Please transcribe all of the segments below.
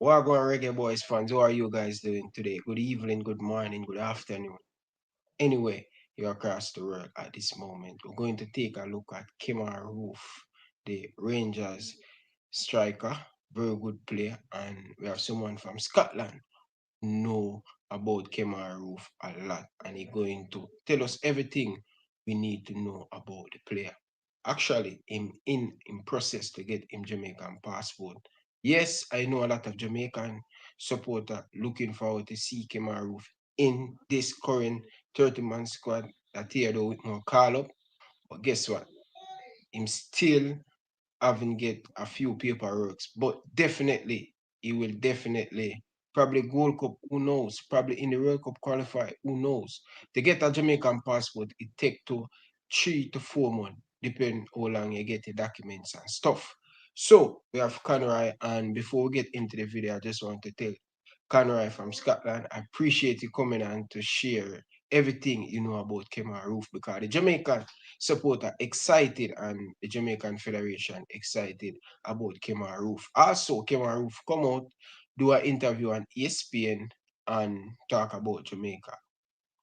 Wagwan Reggae Boys fans, how are you guys doing today? Good evening, good morning, good afternoon. Anyway, you're across the world at this moment. We're going to take a look at Kemar Roofe, the Rangers striker, very good player, and we have someone from Scotland know about Kemar Roofe a lot, and he's going to tell us everything we need to know about the player. Actually, him in process to get him Jamaican passport. Yes, I know a lot of Jamaican supporter looking forward to see Kemar Roofe in this current 30-man squad that here though with more call up. But guess what? Him still haven't get a few paperworks, but definitely he will definitely probably Gold Cup, who knows? Probably in the World Cup qualify, who knows? To get a Jamaican passport, it take to 3 to 4 months, depending how long you get the documents and stuff. So we have Conroy, and before we get into the video, I just want to tell Conroy from Scotland, I appreciate you coming on to share everything you know about Kemar Roofe because the Jamaican supporter excited and the Jamaican Federation excited about Kemar Roofe. Also, Kemar Roofe come out, do an interview on ESPN and talk about Jamaica.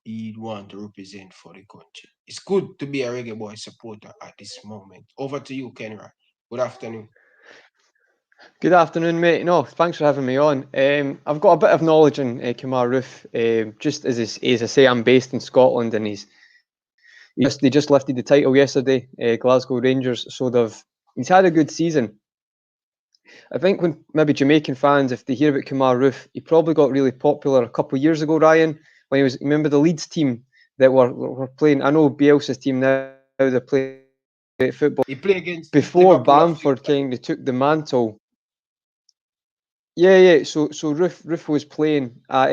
He want to represent for the country. It's good to be a reggae boy supporter at this moment. Over to you, Kenra. Good afternoon. Good afternoon, mate. No, thanks for having me on. I've got a bit of knowledge on Kemar Roofe. Just as I say, I'm based in Scotland, and they just lifted the title yesterday, Glasgow Rangers. So he's had a good season. I think when maybe Jamaican fans, if they hear about Kemar Roofe, he probably got really popular a couple of years ago, Ryan, when he was. Remember the Leeds team that were playing? I know Bielsa's team now. They're playing great football. He play against Before Liverpool a Bamford few kind times. of took the mantle. Yeah. So Roofe was playing at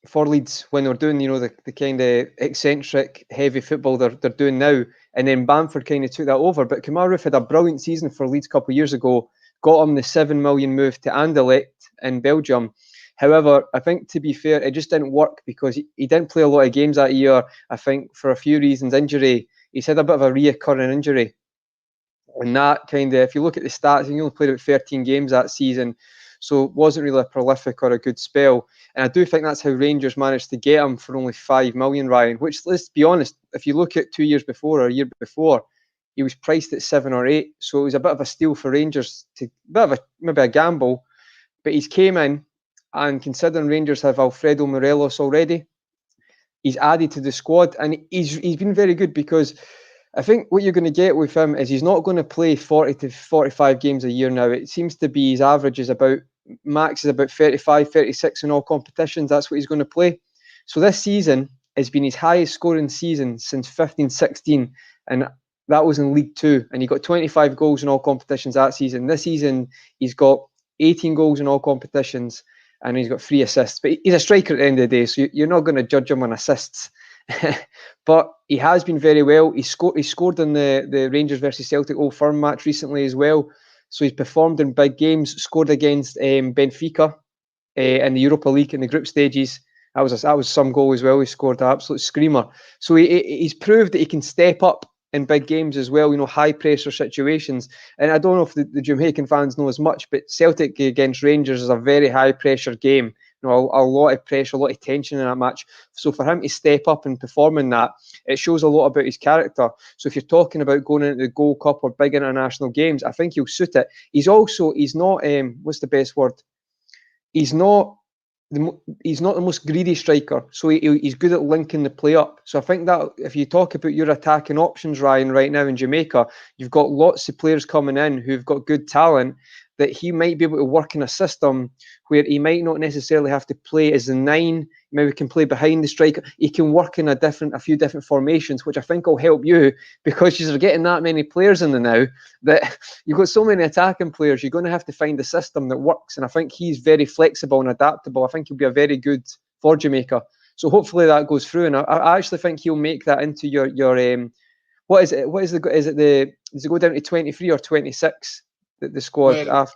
for Leeds when they were doing the kind of eccentric heavy football they're doing now, and then Bamford kind of took that over. But Kemar Roofe had a brilliant season for Leeds a couple of years ago, got him the 7 million move to Anderlecht in Belgium. However, I think to be fair, it just didn't work because he didn't play a lot of games that year. I think for a few reasons, injury. He's had a bit of a reoccurring injury, and that kind of, if you look at the stats, he only played about 13 games that season, so it wasn't really a prolific or a good spell. And I do think that's how Rangers managed to get him for only 5 million, Ryan. Which, let's be honest, if you look at 2 years before or a year before, he was priced at 7 or 8. So it was a bit of a steal for Rangers, to a bit of a maybe a gamble. But he's came in, and considering Rangers have Alfredo Morelos already, he's added to the squad, and he's been very good because I think what you're going to get with him is he's not going to play 40 to 45 games a year now. It seems to be his average is about max is about 35, 36 in all competitions. That's what he's going to play. So this season has been his highest scoring season since 15-16, and that was in League Two. And he got 25 goals in all competitions that season. This season he's got 18 goals in all competitions, and he's got 3 assists. But he's a striker at the end of the day, so you're not going to judge him on assists. But he has been very well. He scored in the Rangers versus Celtic Old Firm match recently as well. So he's performed in big games. Scored against Benfica in the Europa League in the group stages. That was some goal as well. He scored an absolute screamer. So he's proved that he can step up in big games as well. High pressure situations. And I don't know if the Jamaican fans know as much, but Celtic against Rangers is a very high pressure game. A lot of pressure, a lot of tension in that match. So for him to step up and perform in that, it shows a lot about his character. So if you're talking about going into the Gold Cup or big international games, I think he'll suit it. He's not what's the best word? He's not he's not the most greedy striker, so he's good at linking the play up. So I think that if you talk about your attacking options, Ryan, right now in Jamaica, you've got lots of players coming in who've got good talent that he might be able to work in a system where he might not necessarily have to play as a nine. Maybe can play behind the striker. He can work in a few different formations, which I think will help you because you're getting that many players in the now that you've got so many attacking players. You're going to have to find a system that works, and I think he's very flexible and adaptable. I think he'll be a very good for Jamaica. So hopefully that goes through, and I actually think he'll make that into your what is it? What is the is it the does it go down to 23 or 26? The squad Well, after.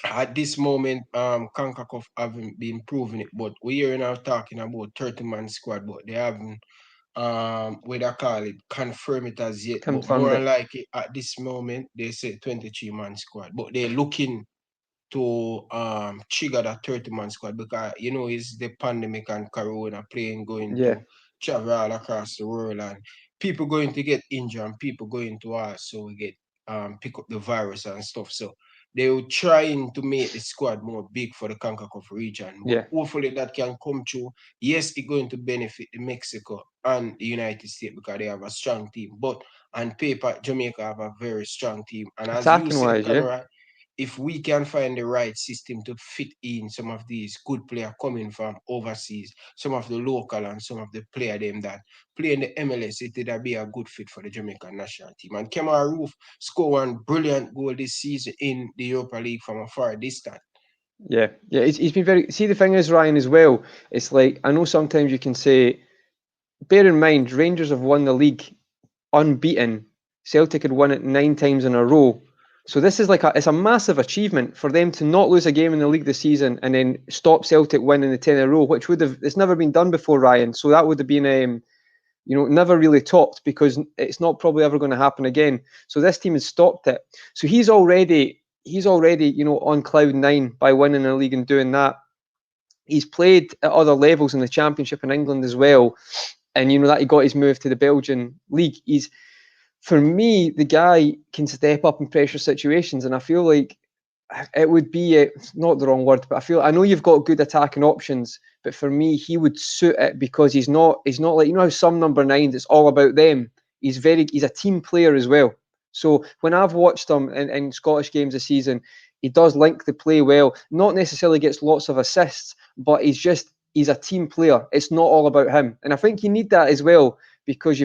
at this moment, CONCACAF haven't been proving it, but we are now talking about 30-man squad, but they haven't what I call it, confirm it as yet. But Confirmed more it. like it at this moment, they say 23-man squad. But they're looking to trigger that 30-man squad because you know it's the pandemic and corona playing going Yeah, to travel all across the world and people going to get injured and people going to also get pick up the virus and stuff. So they were trying to make the squad more big for the CONCACAF region. But yeah, hopefully that can come true. Yes, it's going to benefit the Mexico and the United States because they have a strong team. But on paper, Jamaica have a very strong team. And as you attacking said, wise, yeah, Conrad, if we can find the right system to fit in some of these good players coming from overseas, some of the local and some of the player them that play in the MLS, it would be a good fit for the Jamaican national team. And Kemar Roofe scored one brilliant goal this season in the Europa League from a far distance. yeah, yeah. He's been very. See, the thing is, Ryan, as well. It's like I know sometimes you can say, bear in mind, Rangers have won the league unbeaten. Celtic had won it 9 times in a row. So this is like it's a massive achievement for them to not lose a game in the league this season and then stop Celtic winning the 10 in a row, which would have it's never been done before, Ryan. So that would have been never really topped because it's not probably ever going to happen again. So this team has stopped it. So he's already on cloud nine by winning the league and doing that. He's played at other levels in the championship in England as well, and that he got his move to the Belgian league. He's For me, the guy can step up in pressure situations, and I feel like it would be not the wrong word, but I know you've got good attacking options, but for me, he would suit it because he's not like how some number nines, it's all about them. He's a team player as well. So when I've watched him in Scottish games this season, he does link the play well. Not necessarily gets lots of assists, but he's a team player. It's not all about him, and I think you need that as well because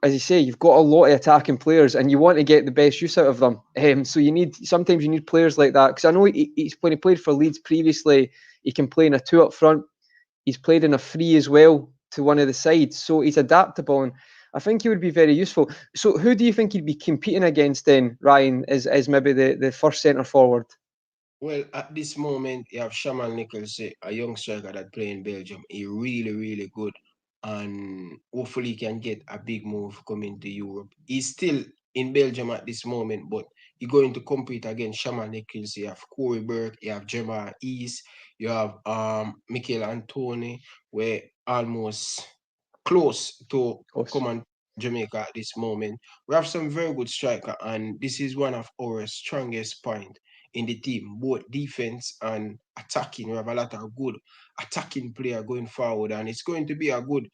as you say, you've got a lot of attacking players, and you want to get the best use out of them. So sometimes you need players like that. Because I know when he played for Leeds previously, he can play in a two up front. He's played in a three as well to one of the sides, so he's adaptable, and I think he would be very useful. So who do you think he'd be competing against then, Ryan, as maybe the first centre forward? Well, at this moment, you have Shaman Nichols, a young striker that play in Belgium. He really, really good, and hopefully he can get a big move coming to Europe. He's still in Belgium at this moment, but you're going to compete against Shaman Nichols. You have Corey Burke, you have Gemma East, you have Michael Antoni, where almost close to Of course. come on Jamaica at this moment. We have some very good striker, and this is one of our strongest point in the team, both defense and attacking. We have a lot of good attacking player going forward, and it's going to be a good.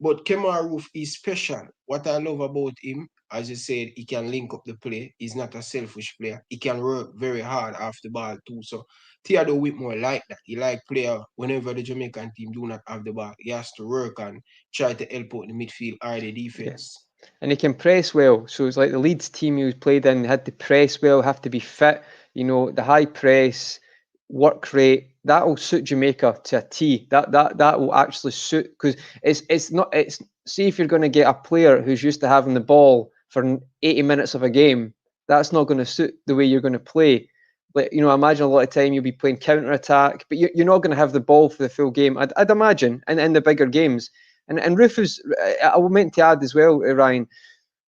But Kemar Roof is special. What I love about him, as you said, he can link up the play. He's not a selfish player. He can work very hard off the ball too. So Theodore Whitmore like that. He like player whenever the Jamaican team do not have the ball. He has to work and try to help out the midfield or the Yeah. defense. And he can press well. So it's like the Leeds team he was played in had to press well, have to be fit. The high press, work rate. That will suit Jamaica to a T. That will actually suit because it's not it's see if you're going to get a player who's used to having the ball for 80 minutes of a game, that's not going to suit the way you're going to play. But imagine a lot of time you'll be playing counter attack, but you're not going to have the ball for the full game. I'd imagine, in the bigger games. And Rufus, I meant to add as well, Ryan.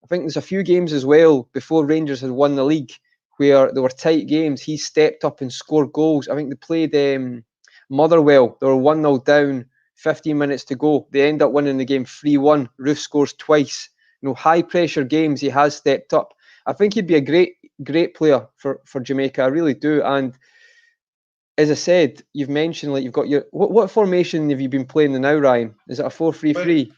I think there's a few games as well before Rangers had won the league where there were tight games. He stepped up and scored goals. I think they played Motherwell. They were 1-0 down, 15 minutes to go. They end up winning the game 3-1. Roof scores twice. High pressure games, he has stepped up. I think he'd be a great player for Jamaica. I really do. And as I said, you've mentioned like you've got what formation have you been playing now, Ryan? Is it a four three Well, three?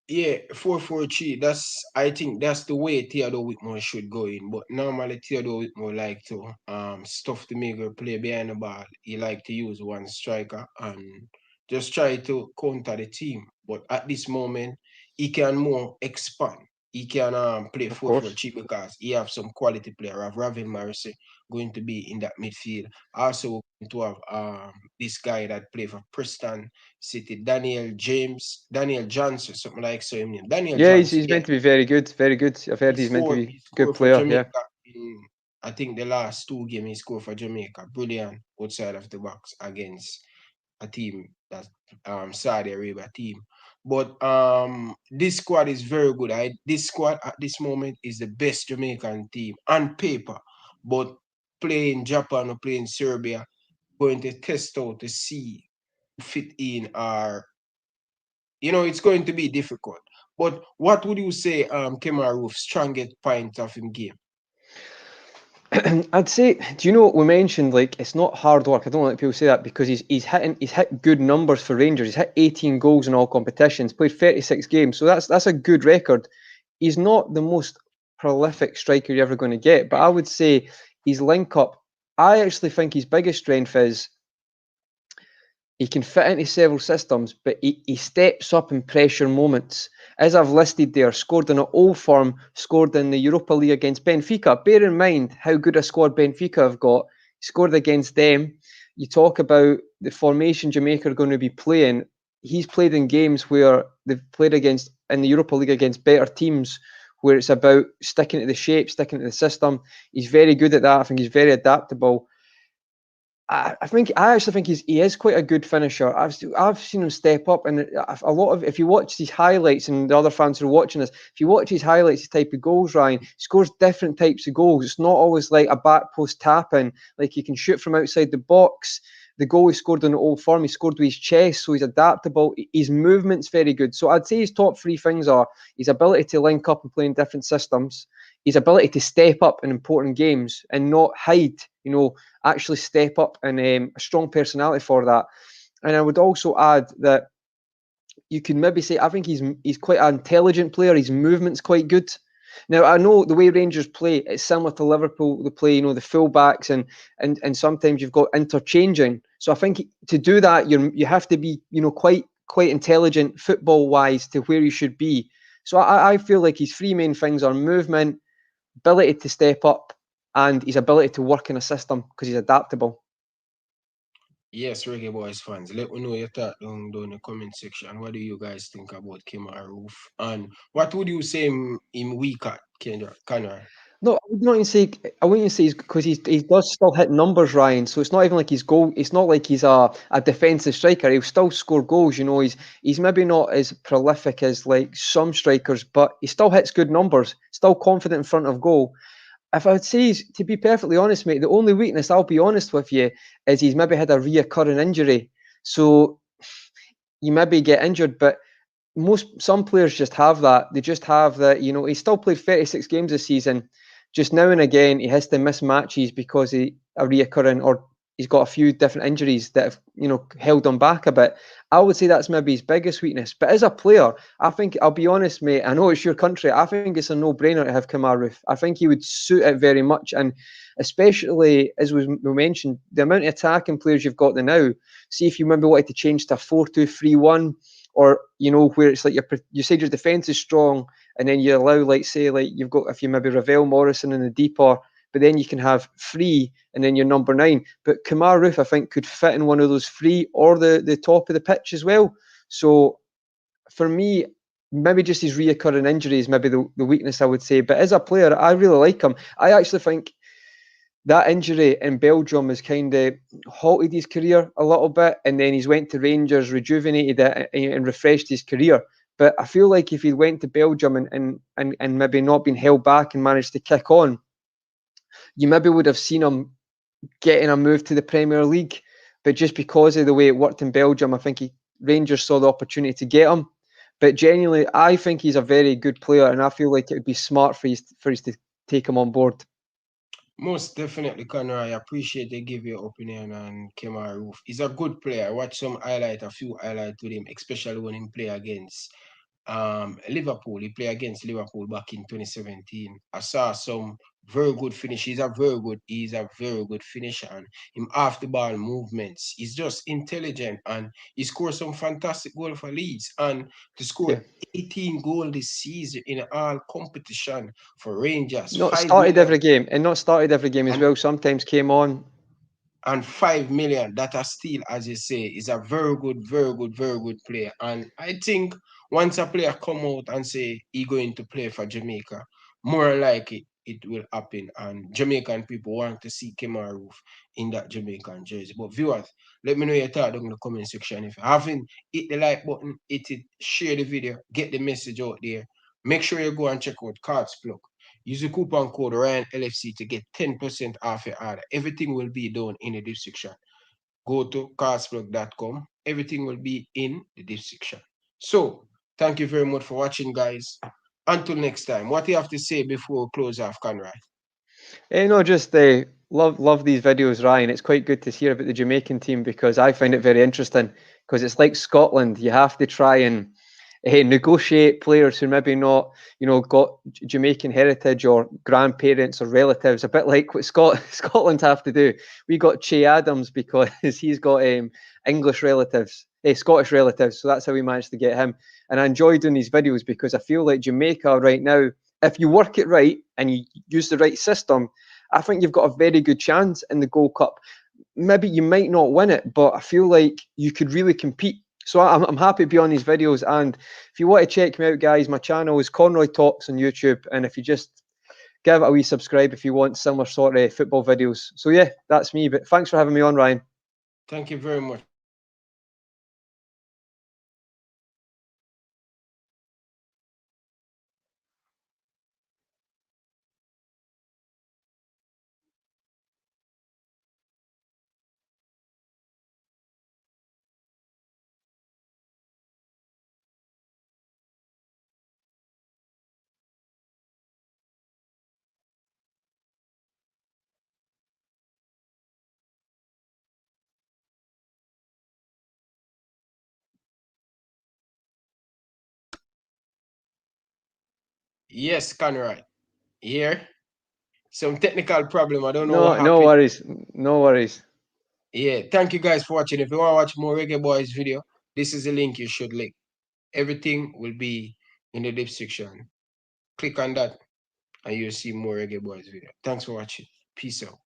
yeah, 4-4-3. I think that's the way Theodore Whitmore should go in. But normally Theodore Whitmore like to stuff the maker play behind the ball. He like to use one striker and just try to counter the team. But at this moment, he can more expand. He can play Of 4 course. 3 because he have some quality player. Have Ravin Morrissey going to be in that midfield. Also going to have this guy that play for Preston City, Daniel Johnson, something like so him name. Daniel Yeah, he's, Johnson, he's yeah. meant to be very good, very good. I've heard He he's meant to scored be he a good scored for player. Yeah, Jamaica in I think the last two games he scored for Jamaica. Brilliant outside of the box against a team that Saudi Arabia team. But this squad is very good. This squad at this moment is the best Jamaican team on paper. But playing Japan or playing Serbia, going to test out to see fit in or it's going to be difficult. But what would you say Kemar Roof's strongest point of him game? I'd say, do you know what we mentioned? Like, it's not hard work. I don't like people say that because he's hit good numbers for Rangers. He's hit 18 goals in all competitions, played 36 games, so that's a good record. He's not the most prolific striker you're ever going to get, but I would say his link up. I actually think his biggest strength is he can fit into several systems, but he steps up in pressure moments. As I've listed there, scored in an old firm, scored in the Europa League against Benfica. Bear in mind how good a squad Benfica have got. He scored against them. You talk about the formation Jamaica are going to be playing. He's played in games where they've played against in the Europa League against better teams, where it's about sticking to the shape, sticking to the system. He's very good at that. I think he's very adaptable. I actually think he is quite a good finisher. I've seen him step up, and a lot of if you watch these highlights, and the other fans who are watching this, if you watch his highlights, his type of goals, Ryan he scores different types of goals. It's not always like a back post tap in, like he can shoot from outside the box. The goal he scored in the Old Firm, he scored with his chest, so he's adaptable. His movement's very good. So I'd say his top three things are his ability to link up and play in different systems, his ability to step up in important games and not hide. Actually step up and a strong personality for that. And I would also add that you can maybe say I think he's quite an intelligent player. His movement's quite good. Now I know the way Rangers play, it's similar to Liverpool. They play, the fullbacks and sometimes you've got interchanging. So I think to do that, you have to be, quite intelligent football wise to where you should be. So I feel like his three main things are movement, ability to step up, and his ability to work in a system because he's adaptable. Yes, Reggae Boys fans, let me know your thought down in the comment section. What do you guys think about Kemar Roof? And what would you say him weak at, Connor? No, I would not even say. I wouldn't even say because he does still hit numbers, Ryan. So it's not even like he's goal. It's not like he's a defensive striker. He'll still score goals. He's maybe not as prolific as like some strikers, but he still hits good numbers. Still confident in front of goal. If I would say, to be perfectly honest, mate, the only weakness I'll be honest with you is he's maybe had a reoccurring injury. So you maybe get injured, but some players just have that. They just have that. He still played 36 games this season. Just now and again, he has to miss matches because he a reoccurring or he's got a few different injuries that have held him back a bit. I would say that's maybe his biggest weakness. But as a player, I think I'll be honest, mate. I know it's your country. I think it's a no-brainer to have Kemar Roofe. I think he would suit it very much, and especially as we mentioned, the amount of attacking players you've got now. See if you maybe wanted to change to a 4-2-3-1 or where it's like you said your defense is strong, and then you allow say like you've got if you maybe Ravel Morrison in the deeper, but then you can have three and then your number nine. But Kemar Roofe I think could fit in one of those three or the top of the pitch as well. So for me, maybe just his reoccurring injuries, maybe the weakness I would say. But as a player, I really like him. I actually think that injury in Belgium has kind of halted his career a little bit, and then he's went to Rangers, rejuvenated it, and refreshed his career. But I feel like if he went to Belgium and maybe not been held back and managed to kick on, you maybe would have seen him getting a move to the Premier League. But just because of the way it worked in Belgium, I think Rangers saw the opportunity to get him. But genuinely, I think he's a very good player, and I feel like it would be smart for us to take him on board. Most definitely, Connor. I appreciate they give your opinion on Kemar Roof. He's a good player. I watched a few highlights with him, especially when he play against Liverpool. He played against Liverpool back in 2017. I saw some very good finish. He's a very good finisher. And him off the ball movements. He's just intelligent and he scored some fantastic goal for Leeds. And to score Yeah. 18 goals this season in all competition for Rangers, Not 5 started million. every game, and not started every game as And well. Sometimes came on. and 5 million that are still, as you say, is a very good, very good, very good player. And I think once a player come out and say he going to play for Jamaica, more likely it will happen. And Jamaican people want to see Kemar Roof in that Jamaican jersey. But viewers, let me know your thought down in the comment section. If you haven't hit the like button, hit it, share the video, get the message out there. Make sure you go and check out Cards Plug. Use the coupon code RyanLFC to get 10% off your order. Everything will be done in the description. Go to castblog.com. Everything will be in the description. So, thank you very much for watching, guys. Until next time, what do you have to say before we close off, Conrad? No, just love these videos, Ryan. It's quite good to hear about the Jamaican team because I find it very interesting because it's like Scotland. You have to try and negotiate players who maybe not, got Jamaican heritage or grandparents or relatives. A bit like what Scotland have to do. We got Che Adams because he's got English relatives, Scottish relatives. So that's how we managed to get him. And I enjoy doing these videos because I feel like Jamaica right now, if you work it right and you use the right system, I think you've got a very good chance in the Gold Cup. Maybe you might not win it, but I feel like you could really compete. So I'm happy to be on these videos. And if you want to check me out, guys, my channel is Conroy Talks on YouTube. And if you just give it a wee subscribe if you want similar sort of football videos. So yeah, that's me. But thanks for having me on, Ryan. Thank you very much. Yes, Conrad. Here. Some technical problem. I don't know what No happened. worries. No worries. Yeah, thank you guys for watching. If you want to watch more Reggae Boys video, this is the link you should link. Everything will be in the description. Click on that and you'll see more Reggae Boys video. Thanks for watching. Peace out.